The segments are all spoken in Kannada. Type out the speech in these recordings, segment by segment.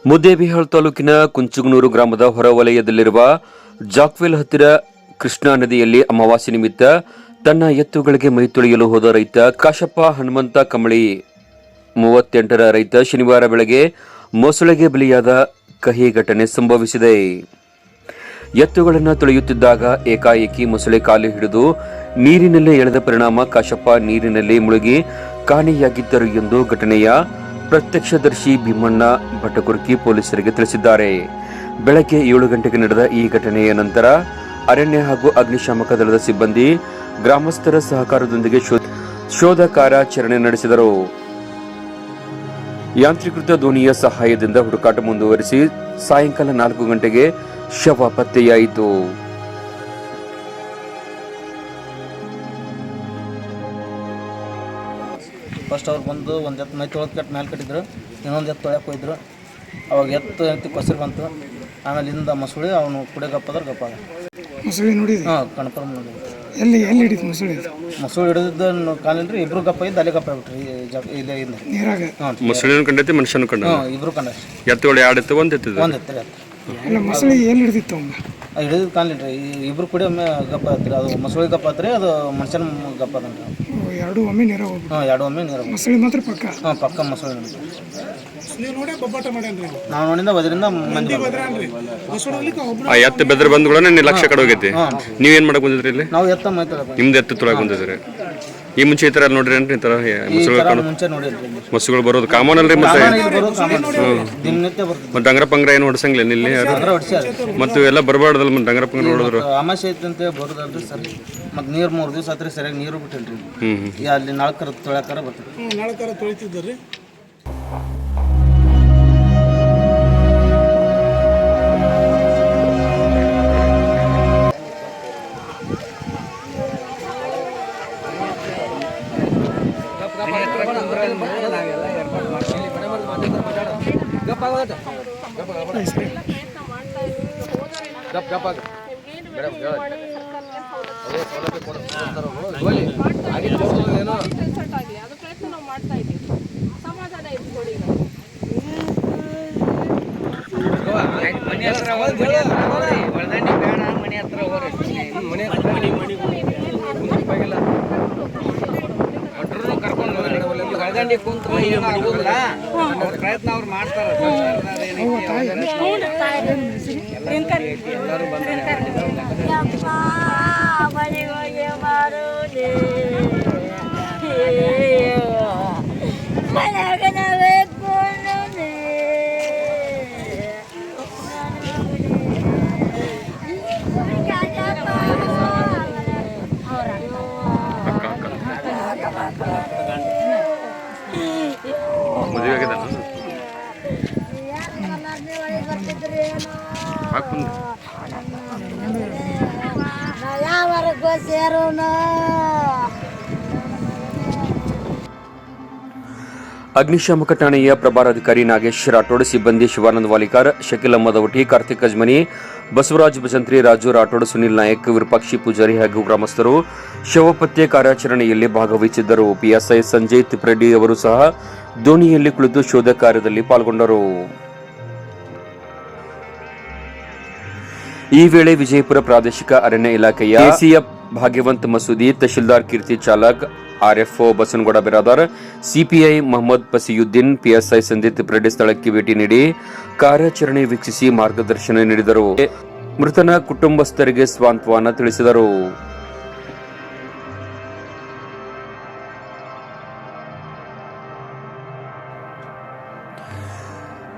ಮುದ್ದೇಬಿಹಾಳ್ ತಾಲೂಕಿನ ಕುಂಚುಗನೂರು ಗ್ರಾಮದ ಹೊರವಲಯದಲ್ಲಿರುವ ಜಾಕ್ವೆಲ್ ಹತ್ತಿರ ಕೃಷ್ಣಾ ನದಿಯಲ್ಲಿ ಅಮಾವಾಸ್ಯೆ ನಿಮಿತ್ತ ತನ್ನ ಎತ್ತುಗಳಿಗೆ ಮೈ ತೊಳೆಯಲು ಹೋದ ರೈತ ಕಾಶಪ್ಪ ಹನುಮಂತ ಕಮಳಿ 38ರ ರೈತ ಶನಿವಾರ ಬೆಳಗ್ಗೆ ಮೊಸಳೆಗೆ ಬಲಿಯಾದ ಕಹಿ ಘಟನೆ ಸಂಭವಿಸಿದೆ. ಎತ್ತುಗಳನ್ನು ತೊಳೆಯುತ್ತಿದ್ದಾಗ ಏಕಾಏಕಿ ಮೊಸಳೆ ಕಾಲು ಹಿಡಿದು ನೀರಿನಲ್ಲೇ ಎಳೆದ ಪರಿಣಾಮ ಕಾಶಪ್ಪ ನೀರಿನಲ್ಲಿ ಮುಳುಗಿ ಕಾಣೆಯಾಗಿದ್ದರು ಎಂದು ಘಟನೆಯ ಪ್ರತ್ಯಕ್ಷದರ್ಶಿ ಭೀಮಣ್ಣ ಭಟ್ಟಕುರ್ಕಿ ಪೊಲೀಸರಿಗೆ ತಿಳಿಸಿದ್ದಾರೆ. ಬೆಳಗ್ಗೆ 7 ಗಂಟೆಗೆ ನಡೆದ ಈ ಘಟನೆಯ ನಂತರ ಅರಣ್ಯ ಹಾಗೂ ಅಗ್ನಿಶಾಮಕ ದಳದ ಸಿಬ್ಬಂದಿ ಗ್ರಾಮಸ್ಥರ ಸಹಕಾರದೊಂದಿಗೆ ಶೋಧ ಕಾರ್ಯಾಚರಣೆ ನಡೆಸಿದರು. ಯಾಂತ್ರೀಕೃತ ದೋಣಿಯ ಸಹಾಯದಿಂದ ಹುಡುಕಾಟ ಮುಂದುವರಿಸಿ ಸಾಯಂಕಾಲ 4 ಗಂಟೆಗೆ ಶವ ಪತ್ತೆಯಾಯಿತು. ಫಸ್ಟ್ ಅವ್ರು ಬಂದು ಒಂದು ಎತ್ತು ಮೈ ತೊಳೆದು ಕಟ್ಟು ಮೇಲೆ ಕಟ್ಟಿದ್ರು, ಇನ್ನೊಂದು ಎತ್ತು ತೊಳೆಯಕ್ಕೆ ಹೋಗಿದ್ರು. ಅವಾಗ ಎತ್ತು ಕೊಸರು ಬಂತು. ಆಮೇಲೆ ಇಂದ ಮಸುಳಿ ಅವನು ಕುಡಿಯ ಗಪ್ಪದ್ರ ಗಪ್ಪ ಮೊಸಳೆ ನೋಡಿದ್ರಿ? ಹಾಂ, ಕಣ್ಪರ್ಮ್ ನೋಡಿ. ಎಲ್ಲಿ ಹಿಡಿತು ಮೊಸಳೆ? ಮೊಸಳೆ ಹಿಡಿದಿದ್ದು ಕಾಲಿಲ್ರಿ, ಇಬ್ರು ಗಪ್ಪ ಇದ್ದು ಅಲ್ಲೇ ಗಪ್ಪ ಆಗ್ಬಿಟ್ರಿ ಇಲ್ಲೇ ಇಂದ ನೀರಾಗ. ಮೊಸಳೆನೂ ಕಂಡೈತಿ, ಮನುಷ್ಯನೂ ಕಂಡ. ಇಬ್ರು ಕಂಡ. ಎತ್ತುಗಳು ಎರಡು ಎತ್ತು ಒಂದು ಎತ್ತಿದೆ. ಒಂದು ಎತ್ತರ ಅಲ್ಲ, ಮೊಸಳೆ ಎಲ್ಲಿ ಹಿಡಿದಿತ್ತು? ಅವ್ನು ಹಿಡಿದಿದ್ದು ಕಾಲಿಲ್ರಿ, ಇಬ್ರು ಕುಡಿ ಒಮ್ಮೆ ಗಪ್ಪ ಹತ್ತಿರ. ಅದು ಮೊಸಳೆ ಗಪ್ಪ ಹತ್ತಿರ, ಅದು ಮನುಷ್ಯನ ಗಪ್ಪ ಅದಂತ. ಎರಡು ಒಮ್ಮೆ ನೀರ ಹೋಗ್ಬಿಟ್ಟು. ಹಾಂ, ಎರಡು ಒಮ್ಮೆ ನೀರು. ಮೊಸಳೆ ಮಾತ್ರ ಪಕ್ಕ. ಹಾಂ, ಪಕ್ಕ ಮೊಸಳೆ ನೋಡಿ. ನಾವು ನೋಡಿಂದ ಅದರಿಂದ ಮಂದಿ ಆ ಎತ್ತು ಬೆದ್ರ ಬಂದ್ಗಳ ಲಕ್ಷ ಕಡೆ ಹೋಗೈತಿ. ನೀವೇನ್ ಮಾಡಕ್ ಬಂದಿದ್ರಿ ಇಲ್ಲಿ? ನಾವು ಎತ್ತ ಮೈ ತೊಳೆದ. ನಿಮ್ದು ಎತ್ತು ತೊಳಕ್ ಬಂದಿದ್ರಿ. ಈ ಮುಂಚೆ ಈ ತರ ನೋಡ್ರಿ ಏನ್ರಿ? ಈ ತರ ಮುಂಚೆ ನೋಡಿದ್ರಿ ಮೊಸಗಳು ಬರೋದು ಕಾಮನ್ ಅಲ್ರಿ. ಮತ್ತೆ ದಿನನಿತ್ಯ ಬರ್ತದೆ. ಮತ್ತೆ ಡಂಗರ ಪಂಗ್ರ ಏನು ಹೊಡ್ಸಂಗಿಲ್ಲ ಇಲ್ಲಿ? ಮತ್ತು ಎಲ್ಲ ಬರಬಾರ್ದಲ್ಲ ಮತ್ತೆ ಡಂಗರ ಪಂಗ್ರ ನೋಡಿದ್ರು? ಅಮಾಸೆ ಐತಂತ ಬರೋದಲ್ರಿ ಸರ್. ಮತ್ತೆ ನೀರು 3 ದಿವಸ ಆತ್ರಿ, ಸರಿಯಾಗಿ ನೀರು ಬಿಟ್ಟಿಲ್ರಿ. ಅಲ್ಲಿ ನಾಲ್ಕರ ತೊಳ್ಯಾಕಾರ ಬರ್ತದೆ. ನಾಲ್ಕರ ತೊಳಿತಿದ್ರಿ. ಪ್ರಯತ್ನ ಅವ್ರು ಮಾಡ್ತಾರೆ. ಅಗ್ನಿಶಾಮಕ ಠಾಣೆಯ ಪ್ರಭಾರಾಧಿಕಾರಿ ನಾಗೇಶ್ ರಾಠೋಡ್, ಸಿಬ್ಬಂದಿ ಶಿವಾನಂದ್ ವಾಲಿಕಾರ್, ಶಕೀಲ್ ಅಹಮದ್ ಅವಟಿ, ಕಾರ್ತಿಕ್ ಅಜ್ಮನಿ, ಬಸವರಾಜ್ ಭಜಂತ್ರಿ, ರಾಜು ರಾಠೋಡ್, ಸುನಿಲ್ ನಾಯಕ್, ವಿರೂಪಾಕ್ಷಿ ಪೂಜಾರಿ ಹಾಗೂ ಗ್ರಾಮಸ್ಥರು ಶವ ಪತ್ತೆ ಕಾರ್ಯಾಚರಣೆಯಲ್ಲಿ ಭಾಗವಹಿಸಿದ್ದರು. ಪಿಎಸ್ಐ ಸಂಜಯ್ ತಿಪ್ರೆಡ್ಡಿ ಅವರು ಸಹ ದೋಣಿಯಲ್ಲಿ ಕುಳಿತು ಶೋಧ ಕಾರ್ಯದಲ್ಲಿ ಪಾಲ್ಗೊಂಡರು. ಈ ವೇಳೆ ವಿಜಯಪುರ ಪ್ರಾದೇಶಿಕ ಅರಣ್ಯ ಇಲಾಖೆಯ ACF Bhagyavant Masudi, tahsildar Keerthi Chalak, RFO Basanagouda Biradar, CPI Mohammed Fasiuddin, PSI Sandeep Tipreddy ಸ್ಥಳಕ್ಕೆ ಭೇಟಿ ನೀಡಿ ಕಾರ್ಯಾಚರಣೆ ವೀಕ್ಷಿಸಿ ಮಾರ್ಗದರ್ಶನ ನೀಡಿದರು. ಮೃತನ ಕುಟುಂಬಸ್ಥರಿಗೆ ಸಾಂತ್ವನ ತಿಳಿಸಿದರು.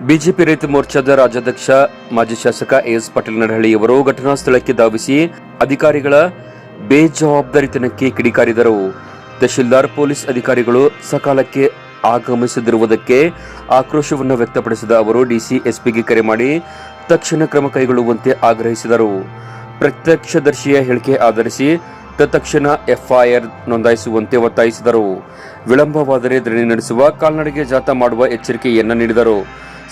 ಬಿಜೆಪಿ ರೈತ ಮೋರ್ಚಾದ ರಾಜ್ಯಾಧ್ಯಕ್ಷ ಮಾಜಿ ಶಾಸಕ ಎಸ್ ಪಾಟೀಲ್ ನಡಹಳ್ಳಿಯವರು ಘಟನಾ ಸ್ಥಳಕ್ಕೆ ಧಾವಿಸಿ ಅಧಿಕಾರಿಗಳ ಬೇಜವಾಬ್ದಾರಿತನಕ್ಕೆ ಕಿಡಿಕಾರಿದರು. ತಹಶೀಲ್ದಾರ್, ಪೊಲೀಸ್ ಅಧಿಕಾರಿಗಳು ಸಕಾಲಕ್ಕೆ ಆಗಮಿಸದಿರುವುದಕ್ಕೆ ಆಕ್ರೋಶವನ್ನು ವ್ಯಕ್ತಪಡಿಸಿದ ಅವರು ಡಿಸಿ, ಎಸ್ಪಿಗೆ ಕರೆ ಮಾಡಿ ತಕ್ಷಣ ಕ್ರಮ ಕೈಗೊಳ್ಳುವಂತೆ ಆಗ್ರಹಿಸಿದರು. ಪ್ರತ್ಯಕ್ಷದರ್ಶಿಯ ಹೇಳಿಕೆ ಆಧರಿಸಿ ತತ್ಕ್ಷಣ ಎಫ್ಐಆರ್ ನೋಂದಾಯಿಸುವಂತೆ ಒತ್ತಾಯಿಸಿದರು. ವಿಳಂಬವಾದರೆ ಧರಣಿ ನಡೆಸುವ, ಕಾಲ್ನಡಿಗೆ ಜಾಥಾ ಮಾಡುವ ಎಚ್ಚರಿಕೆಯನ್ನ ನೀಡಿದರು.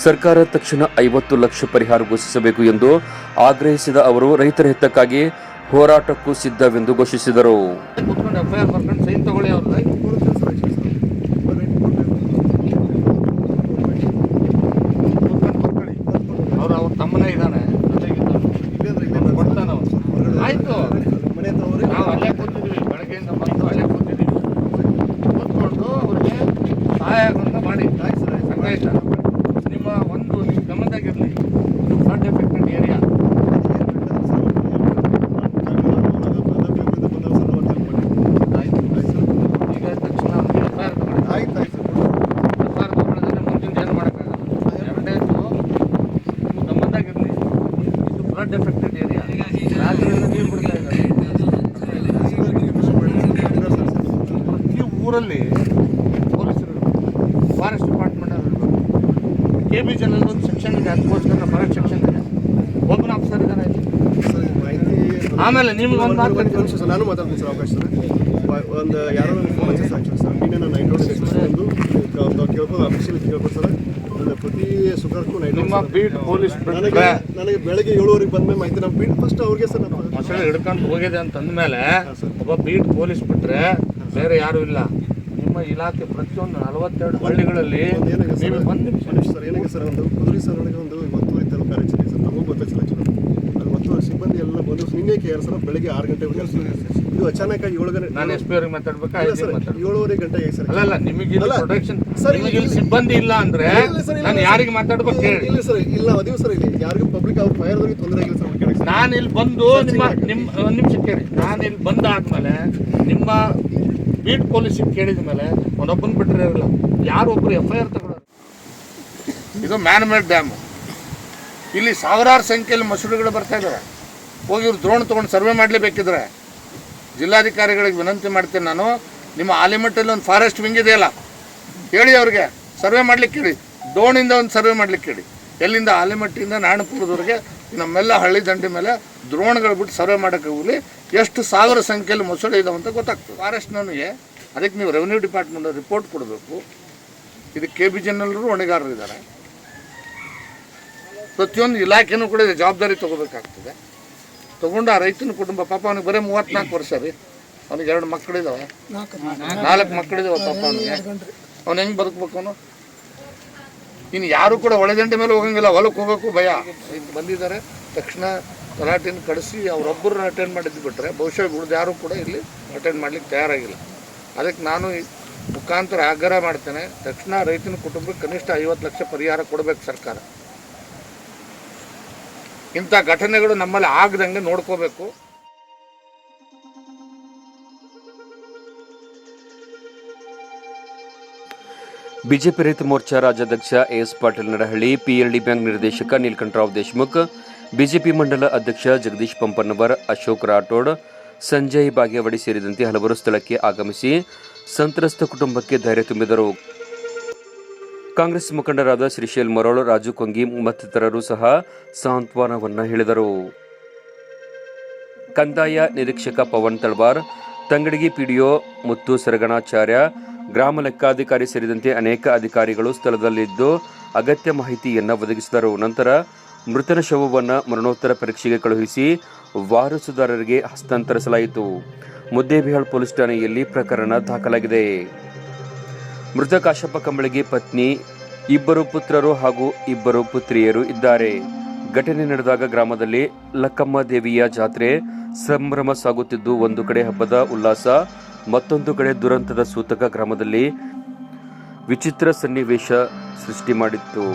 ಸರ್ಕಾರ ತಕ್ಷಣ 50 ಲಕ್ಷ ಪರಿಹಾರ ಘೋಷಿಸಬೇಕು ಎಂದು ಆಗ್ರಹಿಸಿದ ಅವರು ರೈತರ ಹಿತಕ್ಕಾಗಿ ಹೋರಾಟಕ್ಕೂ ಸಿದ್ಧವೆಂದು ಘೋಷಿಸಿದರು. ಮಾಡಿ ಅರ್ಥ ಆಯ್ತಾ? ನಿಮ್ಮ ಗಮನದಾಗಿರಲಿ, ಫ್ಲಡ್ ಎಫೆಕ್ಟೆಡ್ ಏರಿಯಾ. ಈಗ ತಕ್ಷಣ ಎಫ್ಐಆರ್ ತಗೊಳ್ಳಿದ್ರೆ ಮುಂದಿನ ಏನು ಮಾಡೋಕ್ಕಾಗಲ್ಲ. ಎರಡನೇದು ನಿಮ್ಮ ಗಮನದಾಗಿರಲಿ, ಇದು ಫ್ಲಡ್ ಎಫೆಕ್ಟೆಡ್ ಏರಿಯಾ. ರಾತ್ರಿಯಿಂದ ನೀರು ಬಿಡ್ತಾ ಇದ್ದಾರೆ. ಪ್ರತಿ ಊರಲ್ಲಿ ಪೊಲೀಸರು, ಫಾರೆಸ್ಟ್ ಡಿಪಾರ್ಟ್ಮೆಂಟ್ ಅವರು ಇರಬೇಕು. KBJ ನಲ್ಲಿ ಒಂದು ಸೆಕ್ಷನ್ ಇದೆ, ಅದಕ್ಕೋಸ್ಕರ ಫಾರೆಸ್ಟ್ ಸೆಕ್ಷನ್ ಇದೆ. ಒಬ್ಬನ ಆಫೀಸರ್ ಇದ್ದಾನೆ ಇಲ್ಲಿ. ಆಮೇಲೆ ನಿಮ್ಗೆ ಒಂದು ಮಾತು ನಾನು ಮಾತಾಡ್ತೀನಿ ಸರ್, ಅವಕಾಶ ಸರ್. ಒಂದು ಯಾರೋ ಫೋನ್ ಹಚ್ಚಿ ಸಾಕು ಸರ್. ನೀನು ನೈಟ್ ರೋಡ್ ಒಂದು ಕೇಳ್ಬೋದು, ಅಫಿಷಿಯಲ್ ಕೇಳ್ಬೋದು ಸರ್. ನನ್ನ ಪ್ರತಿ ಶುಕ್ರಕ್ಕೂ ನೈಟ್ ನಿಮ್ಮ ಬೀಟ್ ಪೊಲೀಸ್ ನನಗೆ ಬೆಳಗ್ಗೆ 7:00 ಬಂದ್ಮೇಲೆ ಮಾಹಿತಿ ನಮ್ಮ ಬೀಟ್ ಫಸ್ಟ್ ಅವ್ರಿಗೆ ಸರ್ ಮೊಸಳೆ ಹಿಡ್ಕೊಂಡು ಹೋಗಿದೆ ಅಂತಂದ್ಮೇಲೆ ಒಬ್ಬ ಬೀಟ್ ಪೊಲೀಸ್ ಬಿಟ್ಟರೆ ಬೇರೆ ಯಾರೂ ಇಲ್ಲ. ನಿಮ್ಮ ಇಲಾಖೆ ಪ್ರತಿಯೊಂದು 42 ಹಳ್ಳಿಗಳಲ್ಲಿ ನೀವು ಮನುಷ್ಯ ಸರ್. ಏನಾಗಿದೆ ಸರ್, ಒಂದು ಕುದುರೆ ಸರ್ ನನಗೆ ಒಂದು ಒತ್ತುವರಿ ತಲುಪ ಕಾರ್ಯಾಚರಣೆ ಸರ್. ನಮಗೂ ಗೊತ್ತಾಯ್ತು ಸರ್. ಅದು ಒತ್ತುವರಿ ಸಿಬ್ಬಂದಿ ಎಲ್ಲ ಬಂದು ನಿನ್ನೆ ಕೇಳಿ ಸರ್, ಬೆಳಗ್ಗೆ 6 ಗಂಟೆವರೆಗೆ ಇದು ಅಚಾನಕ್ ಆಗಿ 7 ಗಂಟೆ. ನಾನು SP ಅವ್ರಿಗೆ ಮಾತಾಡ್ಬೇಕಾ? 7:30 ಗಂಟೆಗೆ ಸರ್. ಅಲ್ಲ ನಿಮಗೆ ಪ್ರೊಟೆಕ್ಷನ್ ಸಿಬ್ಬಂದಿ ಇಲ್ಲ ಅಂದ್ರೆ ನಾನು ಯಾರಿಗೆ ಮಾತಾಡ್ಬೇಕು ಹೇಳಿ? ಇಲ್ಲ ಸರ್, ಇಲ್ಲ ಅದೀವಿ ಸರ್. ಇಲ್ಲಿ ಯಾರಿಗೂ ಪಬ್ಲಿಕ್ ಅವ್ರ ಫೈರ್ದವ್ರಿಗೆ ತೊಂದರೆ ಆಗಿಲ್ಲ ಸರ್. ನಾನು ಇಲ್ಲಿ ಬಂದು ನಿಮ್ಮ ಒಂದು ನಿಮಿಷ ಕೇಳಿ. ನಾನು ಇಲ್ಲಿ ಬಂದಾದ್ಮೇಲೆ ನಿಮ್ಮ ಬೀಟ್ ಪೊಲೀಸಿಗೆ ಕೇಳಿದ ಮೇಲೆ ಒಂದೊಬ್ಬನ ಬಿಟ್ಟರೆ ಇರಲ್ಲ, ಯಾರು ಒಬ್ಬರು FIR ತಗೊಳ್ಳೋರು. ಇದು ಮ್ಯಾನ್ ಮೇಡ್ ಡ್ಯಾಮ್. ಇಲ್ಲಿ ಸಾವಿರಾರು ಸಂಖ್ಯೆಯಲ್ಲಿ ಮಸೂಡಿಗಳು ಬರ್ತಾ ಇದ್ದಾವೆ. ಹೋಗಿ ಇವ್ರು ಡ್ರೋನ್ ತೊಗೊಂಡು ಸರ್ವೆ ಮಾಡಲೇಬೇಕಿದ್ರೆ ಜಿಲ್ಲಾಧಿಕಾರಿಗಳಿಗೆ ವಿನಂತಿ ಮಾಡ್ತೀನಿ ನಾನು, ನಿಮ್ಮ ಆಲಿಮಟ್ಟಲ್ಲಿ ಒಂದು ಫಾರೆಸ್ಟ್ ವಿಂಗ್ ಇದೆಯಲ್ಲ, ಹೇಳಿ ಅವ್ರಿಗೆ ಸರ್ವೆ ಮಾಡ್ಲಿಕ್ಕೆ ಹೇಳಿ. ಡ್ರೋನಿಂದ ಒಂದು ಸರ್ವೆ ಮಾಡ್ಲಿಕ್ಕೆ ಹೇಳಿ. ಎಲ್ಲಿಂದ ಆಲಿಮಟ್ಟಿಯಿಂದ ನಾರಾಯಣಪುರದವರೆಗೆ ನಮ್ಮೆಲ್ಲ ಹಳ್ಳಿ ದಂಡಿ ಮೇಲೆ ಡ್ರೋನ್ಗಳು ಬಿಟ್ಟು ಸರ್ವೆ ಮಾಡೋಕ್ಕೆ ಹೋಗಲಿ, ಎಷ್ಟು ಸಾವಿರ ಸಂಖ್ಯೆಯಲ್ಲಿ ಮೊಸಳೆ ಇದಾವೆ ಅಂತ ಗೊತ್ತಾಗ್ತದೆ. ಫಾರೆಸ್ಟ್ನವನಿಗೆ ಅದಕ್ಕೆ ನೀವು ರೆವಿನ್ಯೂ ಡಿಪಾರ್ಟ್ಮೆಂಟ್ ರಿಪೋರ್ಟ್ ಕೊಡಬೇಕು. ಇದು KBJ ನಲ್ಲೂ ಹೊಣೆಗಾರರು ಇದ್ದಾರೆ. ಪ್ರತಿಯೊಂದು ಇಲಾಖೆನೂ ಕೂಡ ಜವಾಬ್ದಾರಿ ತೊಗೋಬೇಕಾಗ್ತದೆ. ತೊಗೊಂಡು ಆ ರೈತನ ಕುಟುಂಬ ಪಾಪ ಅವನಿಗೆ ಬರೀ 34 ವರ್ಷ ರೀ, ಅವನಿಗೆ 2 ಮಕ್ಕಳಿದ್ದಾವೆ, 4 ಮಕ್ಕಳಿದ್ದಾವೆ. ಪಾಪ ಅವ್ನು ಹೆಂಗೆ ಬದುಕಬೇಕು ಅವನು? ಇನ್ನು ಯಾರು ಕೂಡ ಒಳದಂಡೆ ಮೇಲೆ ಹೋಗಂಗಿಲ್ಲ, ಹೊಲಕ್ಕೆ ಹೋಗೋಕ್ಕೂ ಭಯ. ಇಲ್ಲಿ ಬಂದಿದ್ದಾರೆ ತಕ್ಷಣ ತಲಾಟಿನ ಕಳಿಸಿ ಅವರೊಬ್ಬರನ್ನ ಅಟೆಂಡ್ ಮಾಡಿದ್ದು ಬಿಟ್ಟರೆ ಬಹುಶಃ ಉಳಿದು ಯಾರೂ ಕೂಡ ಇಲ್ಲಿ ಅಟೆಂಡ್ ಮಾಡ್ಲಿಕ್ಕೆ ತಯಾರಾಗಿಲ್ಲ. ಅದಕ್ಕೆ ನಾನು ಈ ಮುಖಾಂತರ ಆಗ್ರಹ ಮಾಡ್ತೇನೆ, ತಕ್ಷಣ ರೈತನ ಕುಟುಂಬಕ್ಕೆ ಕನಿಷ್ಠ 50 ಲಕ್ಷ ಪರಿಹಾರ ಕೊಡಬೇಕು ಸರ್ಕಾರ. ಇಂಥ ಘಟನೆಗಳು ನಮ್ಮಲ್ಲಿ ಆಗದಂಗೆ ನೋಡ್ಕೋಬೇಕು. ಬಿಜೆಪಿ ರೈತ ಮೋರ್ಚಾ ರಾಜ್ಯಾಧ್ಯಕ್ಷ AS Patil Nadahalli, PLD bank ನಿರ್ದೇಶಕ ನೀಲಕಂಠರಾವ್ ದೇಶಮುಖ್, ಬಿಜೆಪಿ ಮಂಡಲ ಅಧ್ಯಕ್ಷ ಜಗದೀಶ್ ಪಂಪನ್ನವರ್, ಅಶೋಕ್ ರಾಠೋಡ್, ಸಂಜಯ್ ಬಾಗೇವಾಡಿ ಸೇರಿದಂತೆ ಹಲವರು ಸ್ಥಳಕ್ಕೆ ಆಗಮಿಸಿ ಸಂತ್ರಸ್ತ ಕುಟುಂಬಕ್ಕೆ ಧೈರ್ಯ ತುಂಬಿದರು. ಕಾಂಗ್ರೆಸ್ ಮುಖಂಡರಾದ ಶ್ರೀಶೈಲ್ ಮರೋಳ್, ರಾಜು ಕೊಂಗಿ ಮತ್ತಿತರರು ಸಹ ಸಾಂತ್ವನವನ್ನ ಹೇಳಿದರು. ಕಂದಾಯ ನಿರೀಕ್ಷಕ ಪವನ್ ತಳವಾರ್, ತಂಗಡಗಿ PDO ಮುತ್ತು ಸರಗಣಾಚಾರ್ಯ, ಗ್ರಾಮ ಲೆಕ್ಕಾಧಿಕಾರಿ ಸೇರಿದಂತೆ ಅನೇಕ ಅಧಿಕಾರಿಗಳು ಸ್ಥಳದಲ್ಲಿದ್ದು ಅಗತ್ಯ ಮಾಹಿತಿಯನ್ನು ಒದಗಿಸಿದರು. ನಂತರ ಮೃತನ ಶವವನ್ನು ಮರಣೋತ್ತರ ಪರೀಕ್ಷೆಗೆ ಕಳುಹಿಸಿ ವಾರಸುದಾರರಿಗೆ ಹಸ್ತಾಂತರಿಸಲಾಯಿತು. ಮುದ್ದೇಬಿಹಾಳ್ ಪೊಲೀಸ್ ಠಾಣೆಯಲ್ಲಿ ಪ್ರಕರಣ ದಾಖಲಾಗಿದೆ. ಮೃತ ಕಾಶಪ್ಪ ಕಂಬಳಿಗೆ ಪತ್ನಿ, 2 ಪುತ್ರರು ಹಾಗೂ 2 ಪುತ್ರಿಯರು ಇದ್ದಾರೆ. ಘಟನೆ ನಡೆದಾಗ ಗ್ರಾಮದಲ್ಲಿ ಲಕ್ಕಮ್ಮ ದೇವಿಯ ಜಾತ್ರೆ ಸಂಭ್ರಮ ಸಾಗುತ್ತಿದ್ದು, ಒಂದು ಕಡೆ ಹಬ್ಬದ ಉಲ್ಲಾಸ, ಮತ್ತೊಂದು ಕಡೆ ದುರಂತದ ಸೂತಕ ಗ್ರಾಮದಲ್ಲಿ ವಿಚಿತ್ರ ಸನ್ನಿವೇಶ ಸೃಷ್ಟಿ ಮಾಡಿತ್ತು.